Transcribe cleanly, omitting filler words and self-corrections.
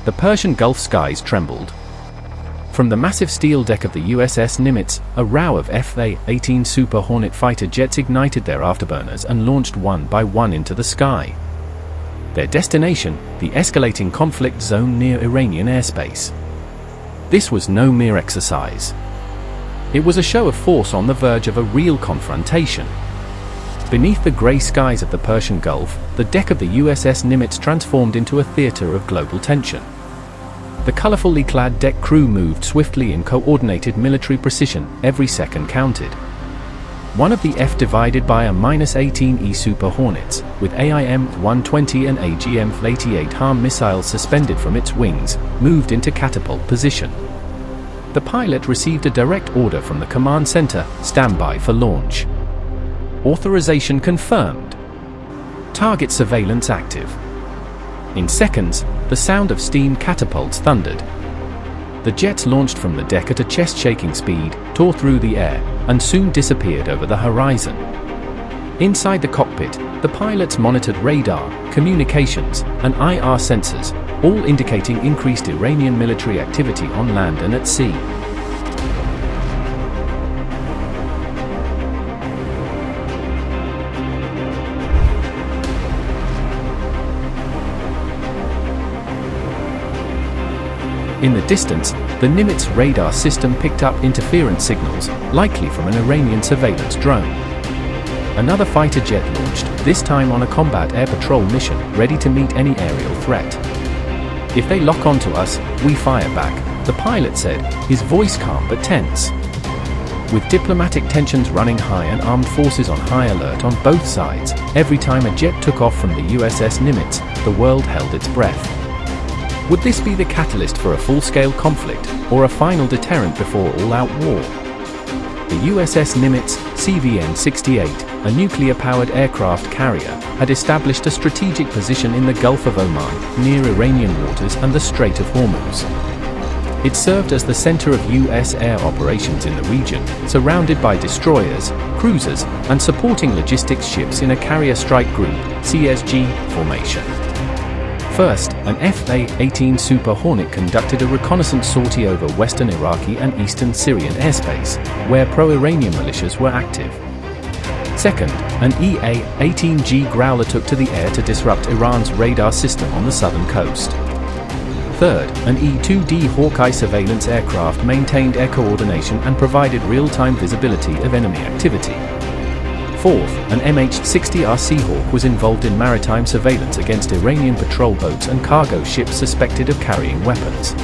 the Persian Gulf skies trembled. From the massive steel deck of the USS Nimitz, a row of F-18 Super Hornet fighter jets ignited their afterburners and launched one by one into the sky. Their destination, the escalating conflict zone near Iranian airspace. This was no mere exercise. It was a show of force on the verge of a real confrontation. Beneath the grey skies of the Persian Gulf, the deck of the USS Nimitz transformed into a theater of global tension. The colorfully clad deck crew moved swiftly in coordinated military precision, every second counted. One of the F divided by a -18E Super Hornets, with AIM-120 and AGM-88 HARM missiles suspended from its wings, moved into catapult position. The pilot received a direct order from the command center, standby for launch. Authorization confirmed. Target surveillance active. In seconds, the sound of steam catapults thundered. The jets launched from the deck at a chest-shaking speed, tore through the air, and soon disappeared over the horizon. Inside the cockpit, the pilots monitored radar, communications, and IR sensors, all indicating increased Iranian military activity on land and at sea. In the distance, the Nimitz radar system picked up interference signals, likely from an Iranian surveillance drone. Another fighter jet launched, this time on a combat air patrol mission, ready to meet any aerial threat. "If they lock onto us, we fire back," the pilot said, his voice calm but tense. With diplomatic tensions running high and armed forces on high alert on both sides, every time a jet took off from the USS Nimitz, the world held its breath. Would this be the catalyst for a full-scale conflict, or a final deterrent before all-out war? The USS Nimitz, CVN-68, a nuclear-powered aircraft carrier, had established a strategic position in the Gulf of Oman, near Iranian waters and the Strait of Hormuz. It served as the center of U.S. air operations in the region, surrounded by destroyers, cruisers, and supporting logistics ships in a carrier strike group, CSG, formation. First, an F-18 Super Hornet conducted a reconnaissance sortie over western Iraqi and eastern Syrian airspace, where pro-Iranian militias were active. Second, an EA-18G Growler took to the air to disrupt Iran's radar system on the southern coast. Third, an E-2D Hawkeye surveillance aircraft maintained air coordination and provided real-time visibility of enemy activity. Fourth, an MH-60R Seahawk was involved in maritime surveillance against Iranian patrol boats and cargo ships suspected of carrying weapons.